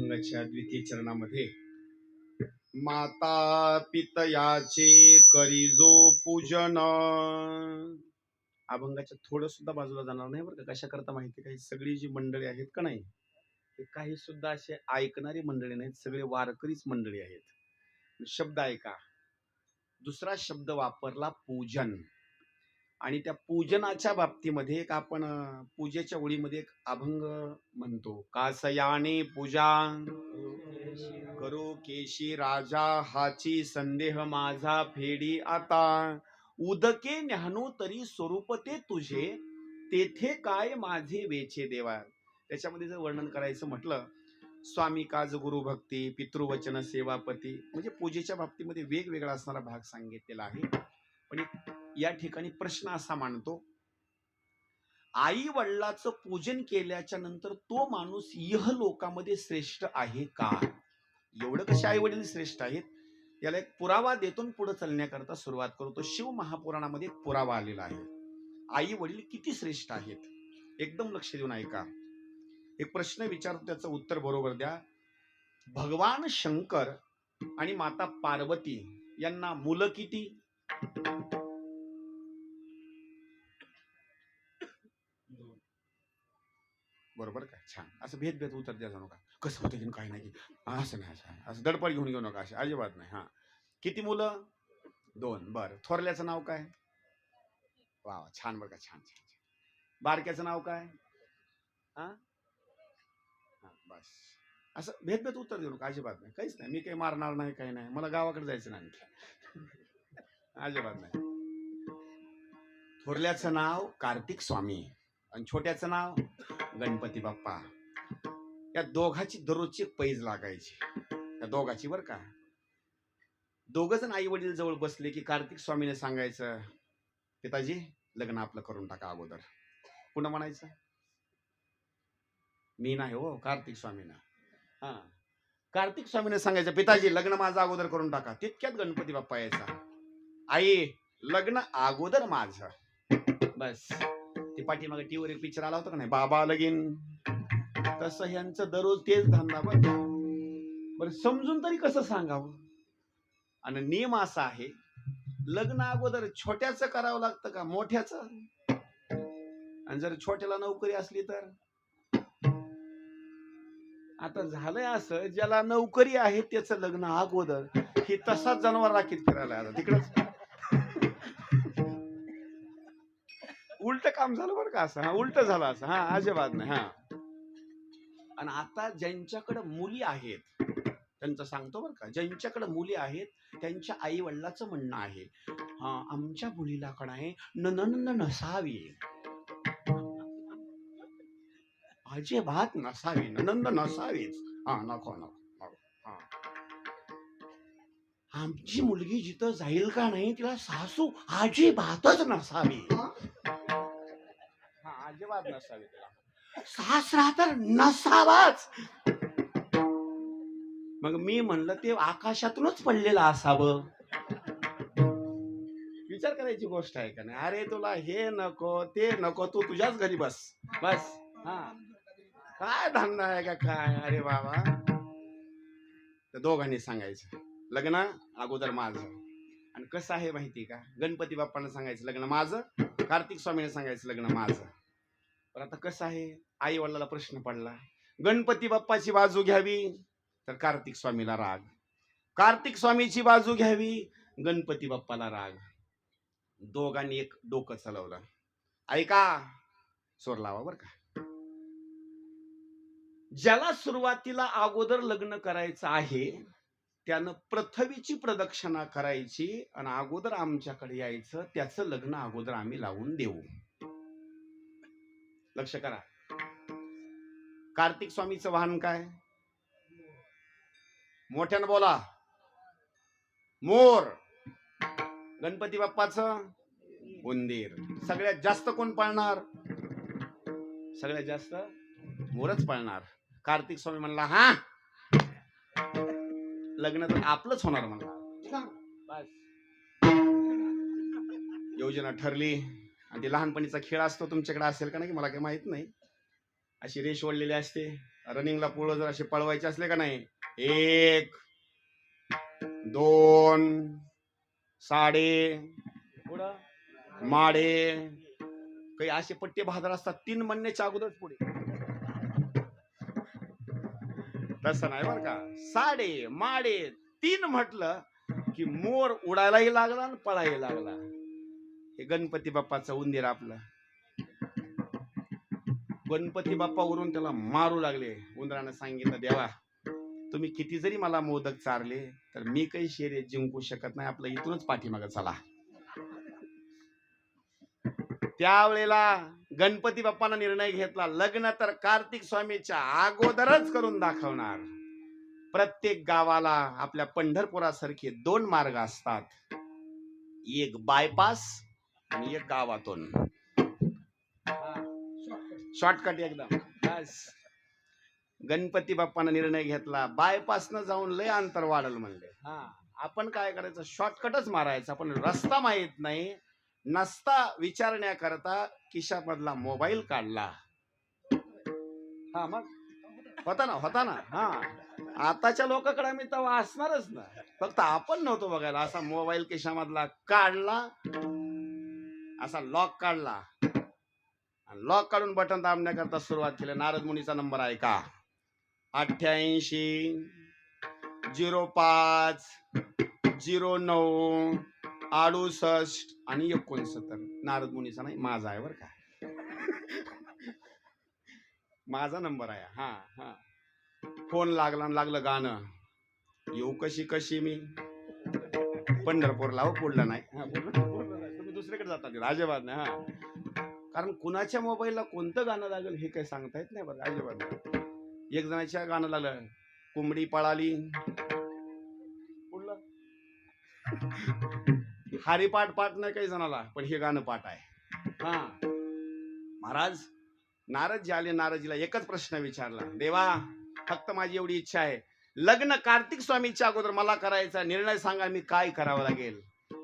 अभंगाच्या द्वितीय चरणामध्ये माता पितयाचे करिजो पूजन. अभंगाच्या थोडं सुद्धा बाजूला जाणार नाही बरं का. कशा करता माहिती काही सगळी जी मंडळी आहेत का नाही, ते काही सुद्धा असे ऐकणारी मंडळी नाहीत, सगळे वारकरीच मंडळी आहेत. शब्द ऐका. दुसरा शब्द वापरला पूजन. आणि त्या पूजनाच्या बाबतीमध्ये एक आपण पूजेच्या ओळीमध्ये एक अभंग म्हणतो. कासयाने पूजा करो केशी राजा, हाची संदेह माझा फेडी आता. उदके न्यानो तरी स्वरूप ते तुझे, तेथे काय माझे वेचे देवा. त्याच्यामध्ये जर वर्णन करायचं म्हटलं, स्वामी काज गुरु भक्ती, पितृवचन सेवापती, म्हणजे पूजेच्या बाबतीमध्ये वेगवेगळा असणारा भाग सांगितलेला आहे. पण या ठिकाणी प्रश्न असा मांडतो, आई वडिलाचं पूजन केल्याच्या नंतर तो माणूस इह लोकामध्ये श्रेष्ठ आहे का? एवढं कसे आई वडील श्रेष्ठ आहेत याला एक पुरावा देतो, पुढे चालण्याकरता सुरुवात करतो. शिव महापुराणामध्ये एक पुरावा आलेला आहे. आई वडील किती श्रेष्ठ आहेत, एकदम लक्ष देऊन ऐका. एक प्रश्न विचारतो, त्याचं उत्तर बरोबर द्या. भगवान शंकर आणि माता पार्वती यांना मुलं किती? बरोबर काय? छान. असं भेद उत्तर द्या जाऊ नका. कसं होतं की काही नाही, असं नाही, असं दडपड घेऊन घेऊ नका, असे अजिबात नाही. हा, किती मुलं? 2. बरं. थोरल्याचं नाव काय? वा, छान बरं का, छान छान. बारक्याचं नाव काय? हा, बस. असं भेद उत्तर देऊ नका, अजिबात नाही. काहीच नाही, मी काही मारणार नाही, काही नाही. मला गावाकडे जायचं नाही, अजिबात नाही. थोरल्याचं नाव कार्तिक स्वामी आणि छोट्याचं नाव गणपती बाप्पा. या दोघाची दररोजची पैज लागायची, या दोघाची बरं का. दोघ जण आई वडील जवळ बसले की कार्तिक स्वामीने सांगायचं, पिताजी लग्न आपलं करून टाका अगोदर. पुन्हा म्हणायचं, मी नाही हो, कार्तिक स्वामीनं. हा, कार्तिक स्वामीने सांगायचं, पिताजी लग्न माझं अगोदर करून टाका. तितक्यात गणपती बाप्पा यायचा, आई लग्न अगोदर माझं. बस. ते पाठीमागे टीव्हीवर एक पिक्चर आला होता का नाही, बाबा लगीन, तसं ह्यांचं दररोज तेच धंदा. बरं, समजून तरी कसं सांगावं. आणि नियम असा आहे, लग्न अगोदर छोट्याचं करावं लागतं का मोठ्याचं? आणि जर छोट्याला नोकरी असली तर? आता झालंय असं, ज्याला नोकरी आहे त्याचं लग्न अगोदर, हे तसाच जनावर राखीत फिरायला आता तिकडच. उलट काम झालं बरं का असं. हा, उलट झालं असं. हा, अजिबात नाही. हा, आणि आता ज्यांच्याकडे मुली आहेत त्यांचं सांगतो बरं का, ज्यांच्याकडे मुली आहेत त्यांच्या आई वडिलाचं म्हणणं आहे, हा, आमच्या मुलीला कडे आहे ननंद नसावी, अजिबात नसावी, ननंद नसावीच. हा, नको नको. हा, आमची मुलगी जिथं जाईल का नाही तिला सासू अजिबातच नसावी. हा, अजिबात नसावी तिला. सासरा तर नसावाच. मग मी म्हणलं ते आकाशातूनच पडलेलं असावं. विचार करायची गोष्ट आहे का नाही? अरे तुला हे नको ते नको, तू तुझ्याच घरी बस. बस. हा, काय धंदा आहे का काय? अरे बाबा, तर दोघांनी सांगायचं लग्न अगोदर माझं. आणि कसं आहे माहिती का, गणपती बाप्पाने सांगायचं लग्न माझं, कार्तिक स्वामीने सांगायचं लग्न माझं. पण आता कसं आहे, आई वडिलाला प्रश्न पडला, गणपती बाप्पाची बाजू घ्यावी तर कार्तिक स्वामीला राग, कार्तिक स्वामीची बाजू घ्यावी गणपती बाप्पाला राग. दोघांनी एक डोकं चालवलं. ऐका, सोर लावा बर का. ज्याला सुरुवातीला अगोदर लग्न करायचं आहे त्यानं पृथ्वीची प्रदक्षिणा करायची आणि अगोदर आमच्याकडे यायचं, त्याचं लग्न अगोदर आम्ही लावून देऊ. लक्ष करा. कार्तिक स्वामीचं वाहन काय? मोठ्यानं बोला. मोर. गणपती बाप्पाचं उंदीर. सगळ्यात जास्त कोण पाळणार? सगळ्यात जास्त मोरच पाळणार. कार्तिक स्वामी म्हणला, हा लग्न तर आपलंच होणार म्हणला. बस, योजना ठरली. आणि ते लहानपणीचा खेळ असतो, तुमच्याकडे असेल का नाही मला काही माहित नाही, अशी रेष ओढलेली असते, रनिंगला पोळं जर असे पळवायचे असले का नाही, 1 2 साडे पुढं माडे काही असे पट्टे बहादर असतात, 3 म्हणण्याच्या अगोदरच पुढे. तसं नाही बरं का. साडे माडे 3 म्हटलं की मोर उडायलाही लागला आणि पळायला लागला. हे गणपती बाप्पाचं उंदीर आपलं. गणपती बाप्पा वरून त्याला मारू लागले. उंदरानं सांगितलं, देवा तुम्ही किती जरी मला मोदक चारले तर मी काही शर्यत जिंकू शकत नाही, आपलं इथूनच पाठीमागं चला. त्यावेळेला गणपती बाप्पानं निर्णय घेतला, लग्न तर कार्तिक स्वामीच्या अगोदरच करून दाखवणार. प्रत्येक गावाला आपल्या पंढरपुरासारखे 2 मार्ग असतात, एक बायपास आणि एक गावातून शॉर्टकट एकदम. गणपती बाप्पानं निर्णय घेतला, बायपासनं जाऊन लय अंतर वाढल म्हणले. आपण काय करायचं, शॉर्टकटच मारायचा. पण रस्ता माहित नाही नसता विचारण्याकरता खिशामधला मोबाईल काढला. मग होता ना. आताच्या लोकांकडे मी तर असणारच ना, फक्त आपण नव्हतो बघायला. असा मोबाईल खिशामधला काढला, असा लॉक काढला, लॉक काढून बटन दाबण्याकरता सुरुवात केली. नारद मुनीचा नंबर आहे का, 88 05 09 68 आणि 69. नारद मुनीचा नाही, माझा आहे बर का. माझा नंबर आहे. फोन लागलं गाणं, येऊ कशी कशी मी पंढरपूरला. पुढलं नाही, तुम्ही दुसरीकडे जाता अजिबात नाही. कारण कुणाच्या मोबाईलला कोणतं गाणं लागेल हे काही सांगता येत नाही बरं, अजिबात नाही. एक जणाच्या गाणं लागलं, कोंबडी पळाली, पुढलं हरिपाठ पाठ नाही काही जणाला, पण हे गाणं पाठ आहे. महाराज नारदजी आले. नारदजीला एकच प्रश्न विचारला, देवा फक्त माझी एवढी इच्छा आहे, लग्न कार्तिक स्वामीच्या अगोदर मला करायचा, निर्णय सांगा मी काय करावं लागेल.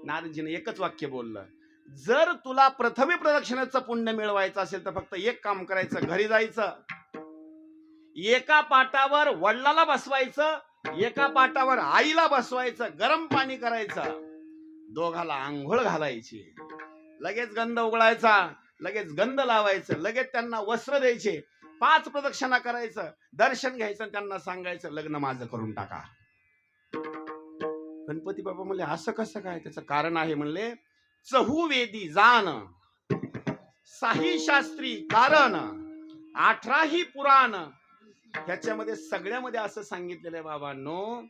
नारदजीने एकच वाक्य बोललं, जर तुला पृथ्वी प्रदक्षिणेचं पुण्य मिळवायचं असेल तर फक्त एक काम करायचं, घरी जायचं, एका पाटावर वडिलाला बसवायचं, एका पाटावर आईला बसवायचं, गरम पाणी करायचं, दोघाला आंघोळ घालायची, लगेच गंध उघडायचा, लगेच गंध लावायचं, लगेच त्यांना वस्त्र द्यायचे, 5 प्रदक्षिणा करायचं, दर्शन घ्यायचं, त्यांना सांगायचं लग्न माझं करून टाका. गणपती बाबा म्हणले, असं कसं काय? त्याचं कारण आहे म्हणले, चहुवेदी जाण, 6 शास्त्री कारण, 18 पुराण. ह्याच्यामध्ये सगळ्यामध्ये असं सांगितलेलं आहे बाबांनो,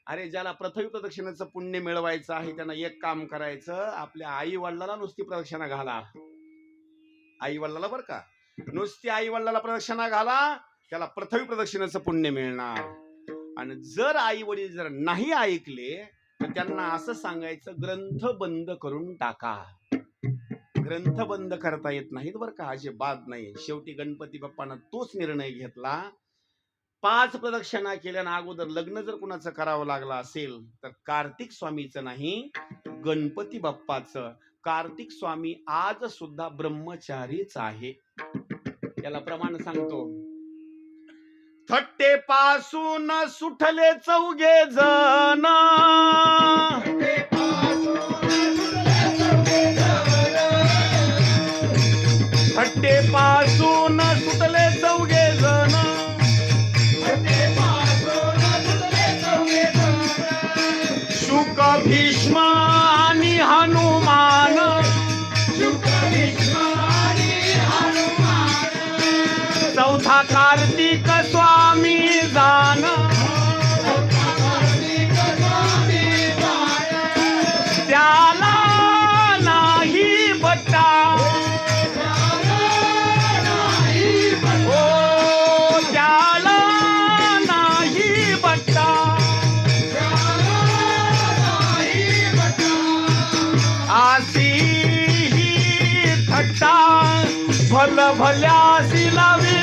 अरे ज्याला पृथ्वी प्रदक्षिणेचं पुण्य मिळवायचं आहे त्यानं एक काम करायचं, आपल्या आई वडिलाला नुसती प्रदक्षिणा घाला. आई वडिलाला बरं का, नुसती आई वडिलाला प्रदक्षिणा घाला, त्याला पृथ्वी प्रदक्षिणेचं पुण्य मिळणार. आणि जर आई वडील जर नाही ऐकले तर त्यांना असं सांगायचं, ग्रंथ बंद करून टाका. ग्रंथ बंद करता येत नाहीत बरं का, अजिबात नाही. शेवटी गणपती बाप्पानं तोच निर्णय घेतला, 5 प्रदक्षिणा केल्यानं अगोदर लग्न जर कुणाचं करावं लागलं असेल तर कार्तिक स्वामीचं नाही, गणपती बाप्पाचं. कार्तिक स्वामी आज सुद्धा ब्रह्मचारीच आहे. याला प्रमाण सांगतो, थट्टे पासून सुटले 4 जण, थट्टे पासून सुटले 4 जण, शुक भीष्म आणि हनुमान, चौथा कार्तिक स्वामी जाण, त्याला नाही बट्टा, ओ त्याला नाही बट्टा, अशी ही थट्टा भल भल्यासी लावी